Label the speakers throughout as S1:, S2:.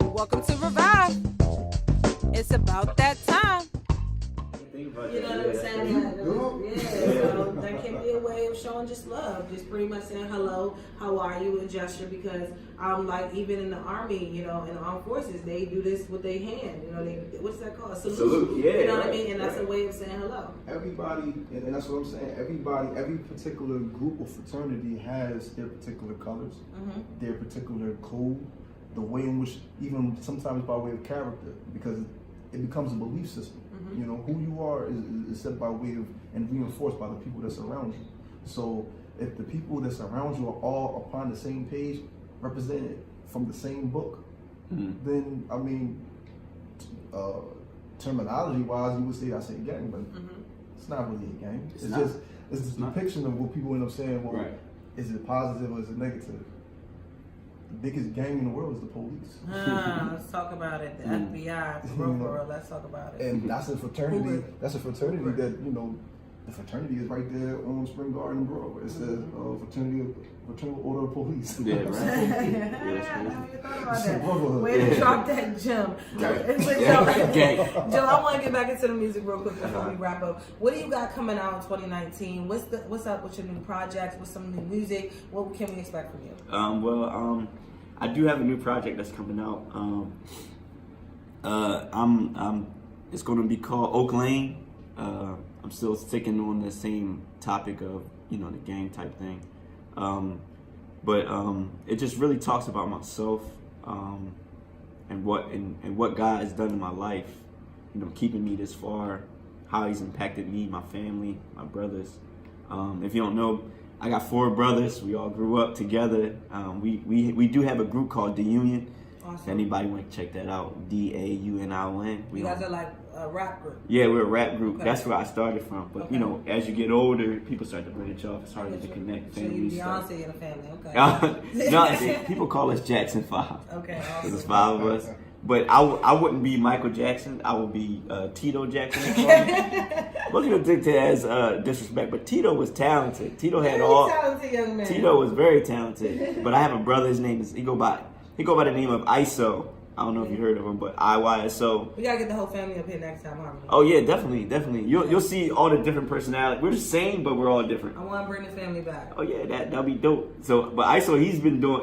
S1: Welcome to Revive. It's about that time.
S2: You know what I'm saying? So that can be a way of showing just love. Just pretty much saying hello, how are you, a gesture. Because like even in the army, you know, in the armed forces, they do this with their hand. You know, what's that called? Salute.
S3: Yeah.
S2: You know what I mean? And that's a way of saying hello.
S4: Everybody, and that's what I'm saying. Every particular group or fraternity has their particular colors, their particular code, the way in which, even sometimes by way of character, because it becomes a belief system. You know, who you are is set by way of and reinforced by the people that surround you. So if the people that surround you are all upon the same page, represented from the same book, then I mean, terminology wise, you would say I say gang, but it's not really a gang. It's just a depiction of what people end up saying. Well, is it positive or is it negative? The biggest gang in the world is the police.
S2: Let's talk about it. The FBI, the real world. Let's talk about it.
S4: And that's a fraternity. That's a fraternity that, you know, the fraternity is right there on Spring Garden Broadway. It says Fraternal Order of Police.
S3: Yeah, right.
S2: I never thought about that. Way to drop that gem. Joe, I want to get back into the music real quick before we wrap up. What do you got coming out in 2019? What's up with your new projects? What's some new music? What can we expect from you?
S3: I do have a new project that's coming out. It's going to be called Oak Lane. I'm still sticking on the same topic of, you know, the gang type thing. But it just really talks about myself and what God has done in my life, you know, keeping me this far, how he's impacted me, my family, my brothers. If you don't know, I got 4 brothers. We all grew up together. We do have a group called The Union.
S2: Awesome.
S3: If anybody want to check that out, DAUNION.
S2: You guys are like a rap group.
S3: Yeah, we're a rap group.
S2: Okay.
S3: That's where I started from. But you know, as you get older, people start to branch off. It's harder to connect.
S2: So you
S3: Family
S2: Beyonce in the family, okay?
S3: No, people call us Jackson 5.
S2: Okay,
S3: Because
S2: awesome.
S3: there's 5 of us. But I wouldn't be Michael Jackson. I would be Tito Jackson. Most people take that as disrespect, but Tito was talented. Tito had
S2: talented young man.
S3: Tito was very talented. But I have a brother. His name is he go by the name of ISO. I don't know if you heard of him, but IYSO.
S2: We gotta get the whole family up here next time, Harmony.
S3: Oh yeah, definitely. You'll see all the different personalities. We're the same, but we're all different.
S2: I want to bring the family back.
S3: Oh yeah, that'll be dope. So, but ISO,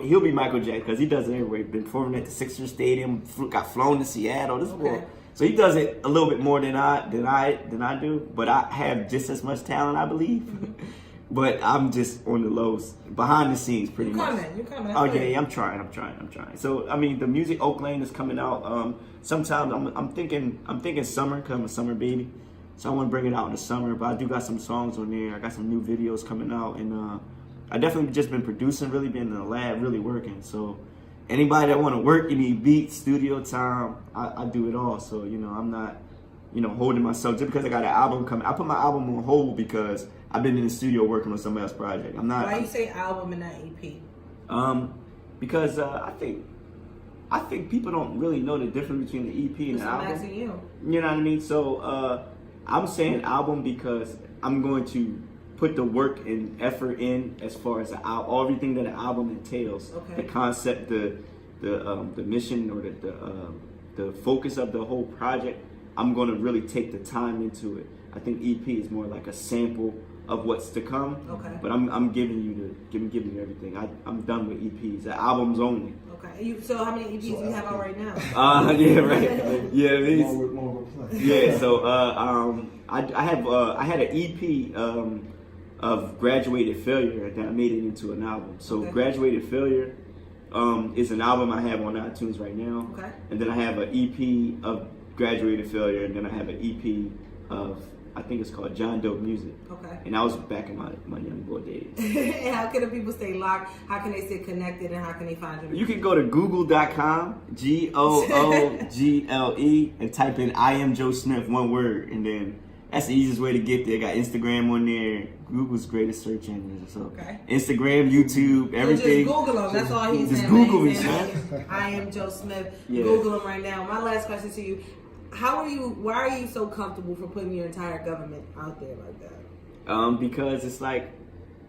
S3: he'll be Michael Jackson because he does it everywhere. Been performing at the Sixers Stadium, got flown to Seattle. This boy, so he does it a little bit more than I do. But I have just as much talent, I believe. But I'm just on the lows, behind the scenes, pretty much.
S2: You're coming.
S3: Oh yeah, I'm trying. So I mean, the music Oak Lane is coming out. Sometime I'm thinking summer, because I'm a summer baby. So I want to bring it out in the summer. But I do got some songs on there. I got some new videos coming out, and I definitely just been producing, really been in the lab, really working. So anybody that want to work, you need beats, studio time, I do it all. So you know, I'm not, you know, holding myself just because I got an album coming. I put my album on hold because I've been in the studio working on somebody else's project. I'm not.
S2: Why you say album and not EP?
S3: Because I think people don't really know the difference between the EP and the album.
S2: I'm asking you.
S3: You know what I mean? So I'm saying album because I'm going to put the work and effort in as far as everything that an album entails.
S2: Okay.
S3: The concept, the mission, or the focus of the whole project. I'm going to really take the time into it. I think EP is more like a sample of what's to come.
S2: Okay.
S3: But I'm giving you you everything. I'm done with EPs. The albums only.
S2: Okay. So how many EPs do you have out right now?
S3: Yeah, right. Yeah, so I had an EP of Graduated Failure, and then I made it into an album. So Graduated Failure is an album I have on iTunes right now.
S2: Okay.
S3: And then I have an EP of Graduated Failure, and then I have an EP of, I think it's called John Doe Music. Okay. And I was back in my young boy days.
S2: And how can the people stay locked? How can they stay connected? And how can they find you?
S3: You can go to google.com, Google, and type in Iamjoesmith, one word, and then that's the easiest way to get there. Got Instagram on there. Google's greatest search engine. So Instagram, YouTube, everything.
S2: So just Google him. That's all he's saying.
S3: Just Google me, man.
S2: Iamjoesmith.
S3: Yeah.
S2: Google him right now. My last question to you. Why are you so comfortable for putting your entire government out there like that?
S3: Because it's like,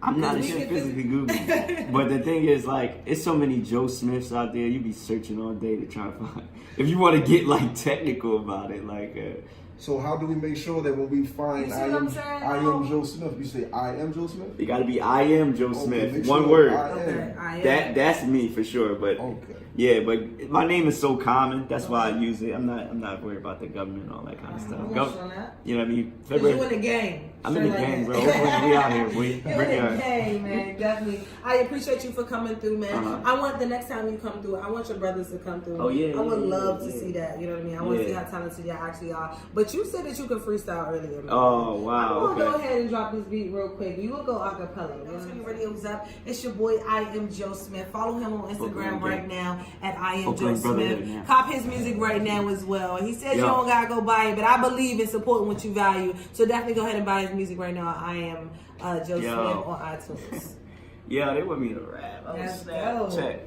S3: I'm not
S2: We
S3: ashamed
S2: can
S3: physically Googling. But the thing is, like, it's so many Joe Smiths out there. You be searching all day to try to find. If you want to get like technical about it, like.
S4: So how do we make sure that when we find
S2: You see what I'm saying?
S4: Iamjoesmith, you say Iamjoesmith?
S3: You got to be Iamjoesmith.
S4: make
S3: One
S4: sure
S3: word.
S2: Okay, I am.
S3: That's me for sure. But
S4: Okay.
S3: yeah, but my name is so common. That's why I use it. I'm not worried about the government and all that kind of stuff.
S2: I'm gonna show that.
S3: You know what I mean?
S2: 'Cause you in the game.
S3: I'm in the game, bro. We out here, boy.
S2: You're in the game, man. Definitely. I appreciate you for coming through, man. I want the next time you come through, I want your brothers to come through.
S3: Oh, yeah,
S2: I would
S3: yeah,
S2: love to
S3: yeah.
S2: see that. You know what I mean? I want to see how talented y'all actually are. But you said that you could freestyle earlier, man.
S3: Oh, wow.
S2: I'm gonna go
S3: Okay.
S2: ahead and drop this beat real quick. You will go acapella. You know, turn your radios up. It's your boy Iamjoesmith. Follow him on Instagram
S3: Okay.
S2: right now at
S3: Oakland brother right
S2: Iamjoesmith.
S3: now.
S2: Cop his music right now as well. He says you
S3: Yo.
S2: don't gotta go buy it, but I believe in supporting what you value. So definitely go ahead and buy his music right now. I am Joe Smith on iTunes.
S3: Yeah, they want me to rap.
S2: Let's
S3: snap.
S2: go.
S3: Check.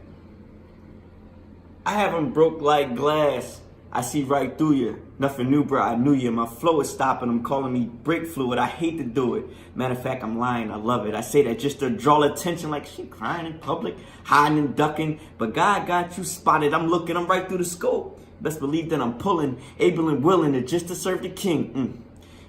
S3: I have them broke like glass. I see right through you. Nothing new, bro. I knew you. My flow is stopping. I'm calling me brake fluid. I hate to do it. Matter of fact, I'm lying. I love it. I say that just to draw attention, like she crying in public, hiding and ducking. But God got you spotted. I'm looking. I'm right through the scope. Best believe that I'm pulling, able and willing to just to serve the king.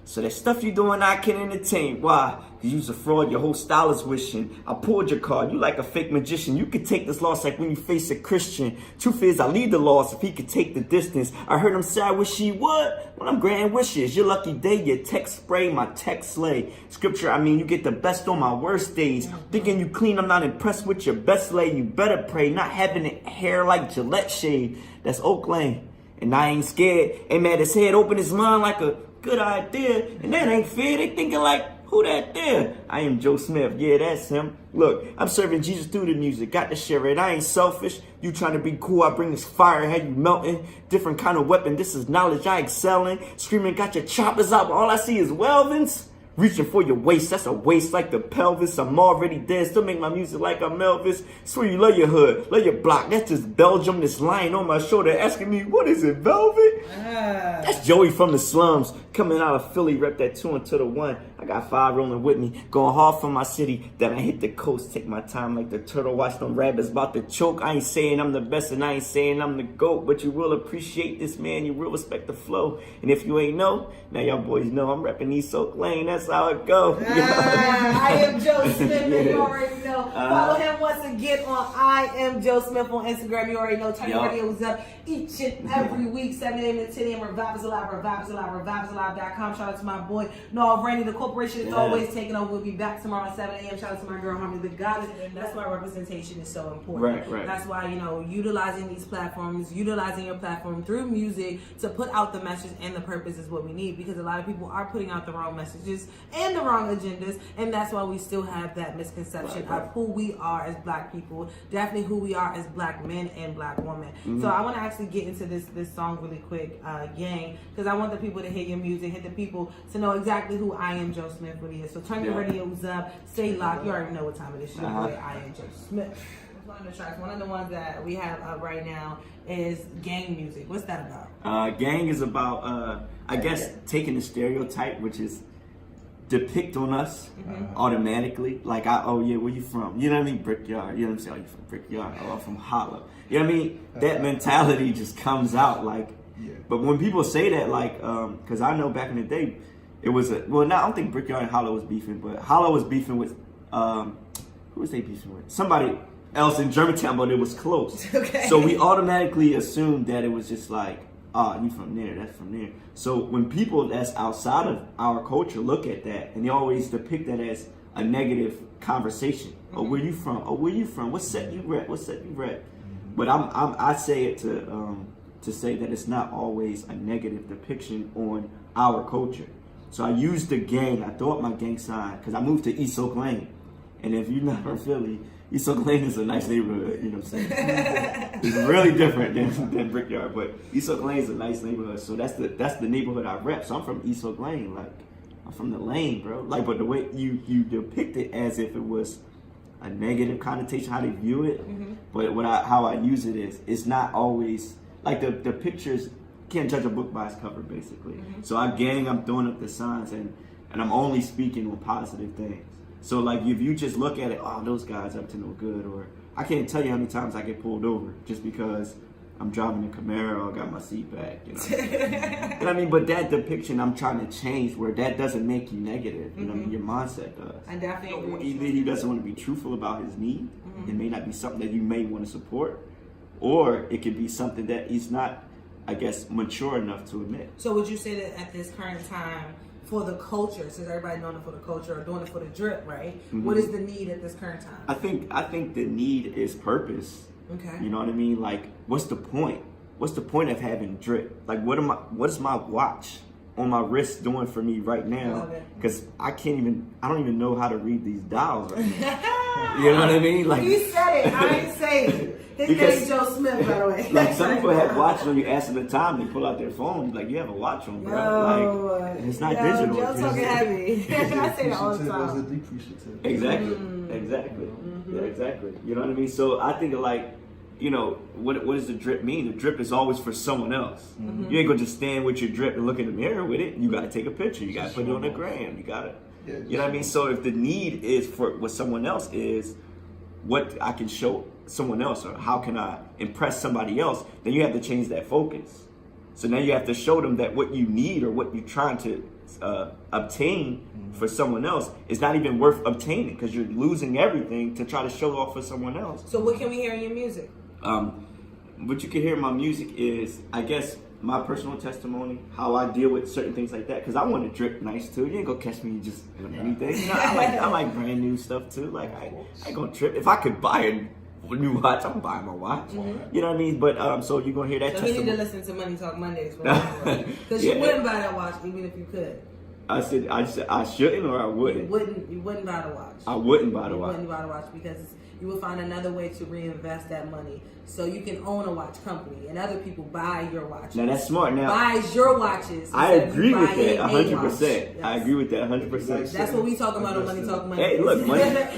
S3: So that stuff you doing, I can entertain. Why? Cause you's a fraud, your whole style is wishing. I pulled your card, you like a fake magician. You could take this loss like when you face a Christian. Truth is, I lead the loss if he could take the distance. I heard him say I wish he would when I'm granting wishes. Your lucky day, your text spray, my text slay. Scripture, I mean, you get the best on my worst days. Thinking you clean, I'm not impressed with your best lay. You better pray, not having it hair like Gillette shade. That's Oakland, and I ain't scared. Ain't mad his head, open his mind like a good idea, and that ain't fair. They thinking like, who that there? I am Joe Smith. Yeah, that's him. Look, I'm serving Jesus through the music. Got to share it. I ain't selfish. You trying to be cool. I bring this fire. Had you melting. Different kind of weapon. This is knowledge I excel in. Screaming, got your choppers up. All I see is weldings. Reaching for your waist, that's a waist like the pelvis. I'm already dead, still make my music like I'm Elvis. Swear you love your hood, love your block. That's just Belgium, this lion on my shoulder asking me, what is it, velvet? That's Joey from the slums, coming out of Philly, rep that 2 into the 1. I got 5 rolling with me, going hard for my city. Then I hit the coast, take my time like the turtle, watch them rabbits about to choke. I ain't saying I'm the best and I ain't saying I'm the GOAT, but you will appreciate this, man. You will respect the flow. And if you ain't know, now y'all boys know I'm repping East Oak Lane. That's how it go.
S2: I am Joe Smith, and you already know. Follow him once again on I am Joe Smith on Instagram. You already know. Turn your radios up each and every week, 7 a.m. to 10 a.m. Revive is alive, revive is alive, reviveisalive.com. Shout out to my boy Noah Randy. The corporation is always taking over. We'll be back tomorrow at 7 a.m. Shout out to my girl Harmony the Goddess. That's why representation is so important.
S3: Right.
S2: That's why, you know, utilizing these platforms, utilizing your platform through music to put out the message and the purpose is what we need, because a lot of people are putting out the wrong messages and the wrong agendas, and that's why we still have that misconception of who we are as black people, definitely who we are as black men and black women. So I want to actually get into this song really quick, gang, because I want the people to hear your music, hit the people to know exactly who I am Joe Smith really is. So turn your radios up, stay locked. You already know what time it is. Your boy I am Joe Smith. One of the tracks, one of the ones that we have up right now is gang music. What's that about?
S3: Gang is about, I guess, taking the stereotype, which is depict on us automatically. Like, where you from? You know what I mean? Brickyard. You know what I'm saying? Oh, you from Brickyard? Oh, I'm from Hollow. You know what I mean? That mentality just comes out. Like, but when people say that, like, because I know back in the day, it was I don't think Brickyard and Hollow was beefing, but Hollow was beefing with, who was they beefing with? Somebody else in Germantown, but it was close. So we automatically assumed that it was just like, you from there, that's from there. So when people that's outside of our culture look at that, and they always depict that as a negative conversation. Oh, where you from? Oh, where you from? What set you rep? What set you rep? But I say it to say that it's not always a negative depiction on our culture. So I used the gang. I throw up my gang sign because I moved to East Oak Lane, and if you're not from Philly, East Oak Lane is a nice neighborhood, you know what I'm saying? It's really different than Brickyard, but East Oak Lane is a nice neighborhood. So that's the neighborhood I rep. So I'm from East Oak Lane, like I'm from the lane, bro. Like, but the way you depict it as if it was a negative connotation, how they view it. But how I use it is, it's not always like the pictures. Can't judge a book by its cover, basically. So I'm throwing up the signs, and I'm only speaking on positive things. So like if you just look at it, oh, those guys up to no good, or I can't tell you how many times I get pulled over just because I'm driving a Camaro, I got my seat back, you know. You know what I mean? But that depiction I'm trying to change where that doesn't make you negative. You know what I mean? Your mindset does.
S2: I definitely agree with you.
S3: Either he doesn't want to be truthful about his need. It may not be something that you may want to support, or it could be something that he's not, I guess, mature enough to admit.
S2: So would you say that at this current time, for the culture, since everybody doing it for the culture or doing it for the drip, right? What is the need at this current time?
S3: I think the need is purpose.
S2: Okay.
S3: You know what I mean? Like, what's the point? What's the point of having drip? Like, what is my watch on my wrist doing for me right now? Because I don't even know how to read these dials right now. You know what I mean? Like,
S2: he said it. I ain't saying it. His name's Iamjoesmith, by the way.
S3: Like some people have watches on you, ask them the time, they pull out their phone, like, you have a watch on, bro. Like, and it's not digital.
S2: Joe talking heavy. I say that all the time.
S4: There's a depreciative.
S3: Exactly. Yeah, exactly. You know what I mean? So I think like, you know, what does the drip mean? The drip is always for someone else. You ain't gonna just stand with your drip and look in the mirror with it. You gotta take a picture. You gotta put it on the gram. You gotta, you know what I mean? So if the need is for what someone else is, what I can show someone else, or how can I impress somebody else, then you have to change that focus. So now you have to show them that what you need or what you're trying to obtain for someone else is not even worth obtaining, because you're losing everything to try to show off for someone else.
S2: So what can we hear in your music?
S3: What you can hear in my music is, I guess, my personal testimony, how I deal with certain things like that. Because I want to drip nice too. You ain't gonna catch me just doing anything. You know, I like brand new stuff too. Like I ain't gonna trip. If I could buy a new watch, I'm buying my watch. You know what I mean? But so you're gonna hear that.
S2: So you need to listen to Money Talk Mondays, because you wouldn't buy that watch even if you could.
S3: I said I shouldn't, or I wouldn't.
S2: You wouldn't buy the watch.
S3: I wouldn't buy the watch.
S2: You wouldn't buy the watch because you will find another way to reinvest that money, so you can own a watch company and other people buy your watches.
S3: Now that's smart. Now
S2: buys your watches.
S3: I agree with that 100%. I agree with that 100%.
S2: That's what we talking about on Money Talk Monday.
S3: Hey, look,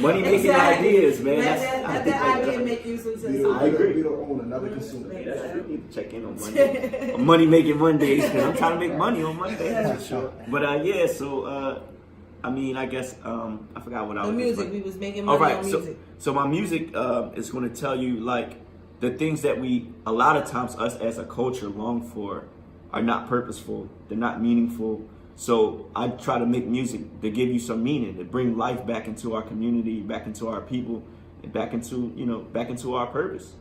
S3: money making ideas, man.
S2: Let that idea make you some sense.
S4: I agree. We don't own another consumer.
S3: We need to check in on Monday. On Money Making Mondays, because I'm trying to make money on Mondays for sure. But yeah, so I mean, I guess I forgot what I was.
S2: The music, we was making money on music.
S3: So my music is going to tell you like the things that a lot of times us as a culture long for are not purposeful. They're not meaningful. So I try to make music to give you some meaning, to bring life back into our community, back into our people, and back into our purpose.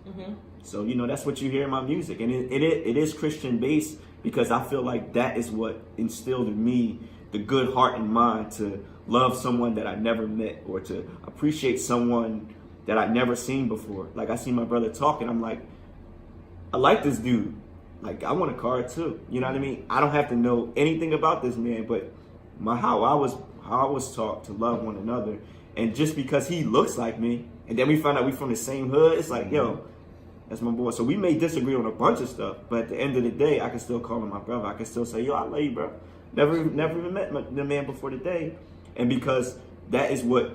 S3: So that's what you hear in my music, and it is Christian based, because I feel like that is what instilled in me the good heart and mind to love someone that I never met, or to appreciate someone that I'd never seen before. Like I see my brother talking, I'm like, I like this dude. Like I want a car too. You know what I mean? I don't have to know anything about this man, but how I was taught to love one another. And just because he looks like me, and then we find out we from the same hood, it's like, yo, that's my boy. So we may disagree on a bunch of stuff, but at the end of the day, I can still call him my brother. I can still say, yo, I love you, bro. Never even met the man before today. And because that is what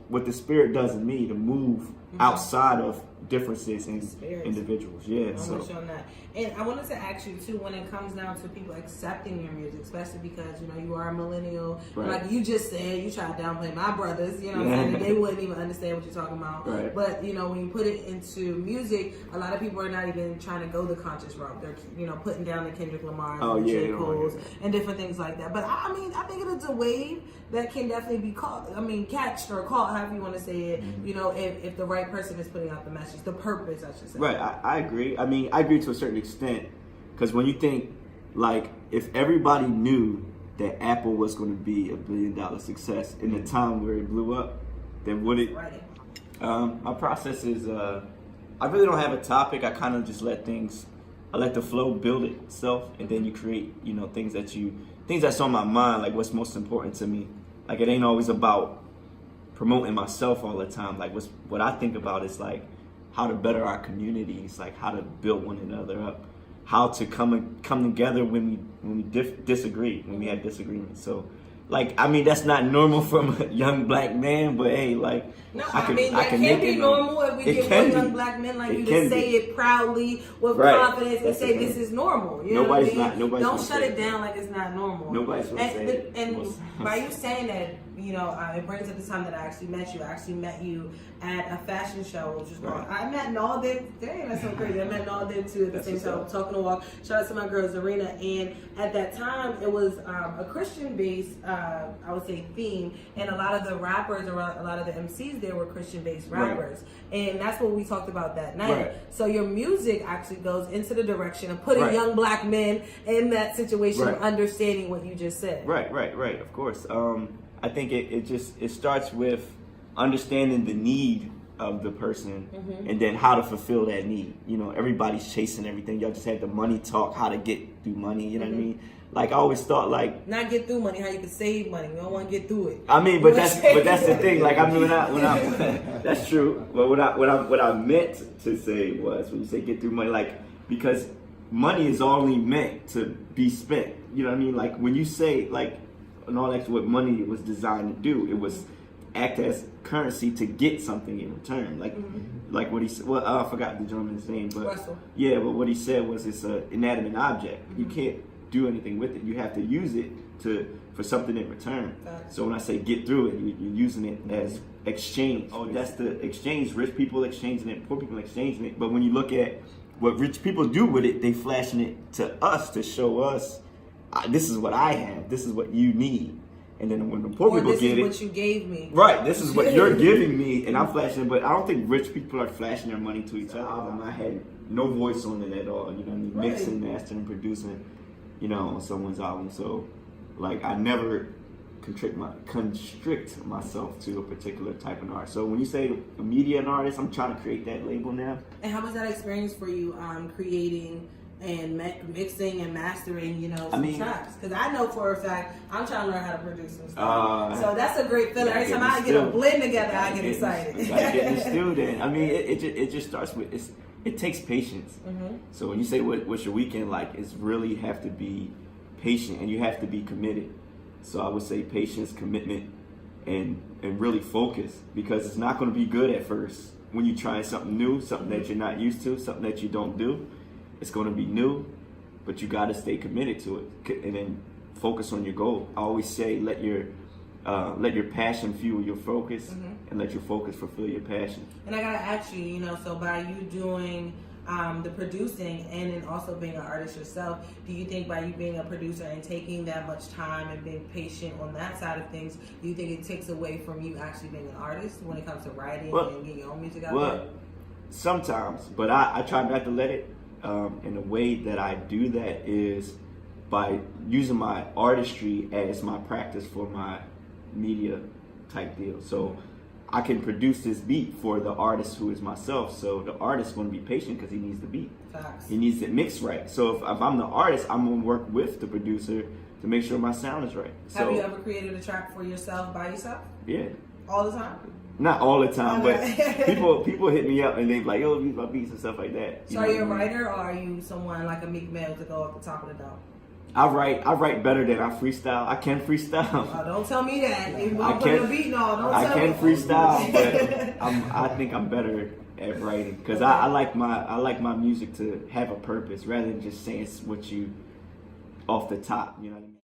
S3: what the Spirit does in me, to move outside of differences in individuals. Yeah.
S2: I'm with you on that. And I wanted to ask you too, when it comes down to people accepting your music, especially because you are a millennial.
S3: Right.
S2: Like you just said, you try to downplay my brothers. You know what I'm saying? They wouldn't even understand what you're talking about.
S3: Right.
S2: But when you put it into music, a lot of people are not even trying to go the conscious route. They're putting down the Kendrick Lamar's and J. Cole's and different things like that. But I mean, I think it's a wave that can definitely be caught. I mean, catched or caught, however you want to say it. If the right person is putting out the message, the purpose, I should say.
S3: Right. I agree. I mean, I agree to a certain extent, because when you think, like, if everybody knew that Apple was going to be $1 billion success in the time where it blew up, then would it?
S2: Right.
S3: My process is, I really don't have a topic. I kind of just let the flow build itself, and then you create, things that's on my mind, like what's most important to me. Like it ain't always about promoting myself all the time. Like what I think about is like how to better our communities, like how to build one another up, how to come together when we disagree, when we have disagreements. So, like, I mean, that's not normal from a young black man, but hey, like,
S2: no,
S3: I can
S2: can be normal if we get one young black men like you to say it proudly with confidence and say this is normal. You know what I mean? Don't shut it down like it's not normal.
S3: Nobody's gonna say it.
S2: And by you saying that, it brings up the time that I actually met you. I actually met you at a fashion show, which was called, I met Nalden. Dang, that's so crazy. I met Nalden too at the same time, talking to walk. Shout out to my girl Zarina. And at that time, it was a Christian-based, I would say, theme. And a lot of the rappers, or a lot of the MCs there were Christian-based rappers. And that's what we talked about that night. So your music actually goes into the direction of putting young black men in that situation, understanding what you just said. Right,
S3: of course. I think it starts with understanding the need of the person, and then how to fulfill that need. Everybody's chasing everything. Y'all just had the money talk, how to get through money. You know what I mean? Like I always thought, like
S2: not get through money, how you can save money. You don't want to get through it.
S3: I mean, but that's the thing. Like I mean, when I that's true. But what I meant to say was when you say get through money, like because money is only meant to be spent. You know what I mean? Like when you say like. And all that's what money was designed to do. It was act as currency to get something in return. Like what he said. Well, I forgot the gentleman's name, but
S2: Russell.
S3: Yeah, but what he said was it's an inanimate object. You can't do anything with it. You have to use it for something in return. So when I say get through it, you're using it as exchange. Oh, that's the exchange. Rich people exchanging it, poor people exchanging it. But when you look at what rich people do with it, they flashing it to us to show us. This is what I have. This is what you need. And then when the poor people get it,
S2: this is what you gave me.
S3: Right. This is what you're giving me, and I'm flashing. But I don't think rich people are flashing their money to each other. I had no voice on it at all. You know what I mean? Mixing, mastering, producing. On someone's album. So, like, I never constrict myself to a particular type of art. So when you say a media and artist, I'm trying to create that label now.
S2: And how was that experience for you? Creating and mixing and mastering, some tracks. Because I know for a fact I'm trying to learn how to produce some stuff. So that's a great feeling. Every time I get a blend together, I get excited.
S3: You gotta get instilled in. I mean, it just starts with it takes patience. So when you say what's your weekend like, it's really have to be patient and you have to be committed. So I would say patience, commitment, and really focus, because it's not going to be good at first when you're trying something new, something that you're not used to, something that you don't do. It's going to be new, but you got to stay committed to it and then focus on your goal. I always say let your passion fuel your focus, and let your focus fulfill your passion.
S2: And I got to ask you, so by you doing the producing and then also being an artist yourself, do you think by you being a producer and taking that much time and being patient on that side of things, do you think it takes away from you actually being an artist when it comes to writing and getting your own music out there?
S3: Sometimes, but I try not to let it. And the way that I do that is by using my artistry as my practice for my media type deal. So I can produce this beat for the artist who is myself. So the artist is going to be patient because he needs the beat.
S2: Facts.
S3: He needs it mixed right. So if I'm the artist, I'm going to work with the producer to make sure my sound is right.
S2: Have you ever created a track for yourself by yourself?
S3: Yeah.
S2: All the time?
S3: Not all the time, but people hit me up and they be like, yo, use my beats and stuff like that.
S2: So are you a writer, or are you someone like a Meek Mill to go off the top of the dome?
S3: I write better than I freestyle. I can freestyle.
S2: Oh, don't tell me that.
S3: I can freestyle, but I think I'm better at writing because I like my music to have a purpose rather than just saying what you off the top. You know what I mean?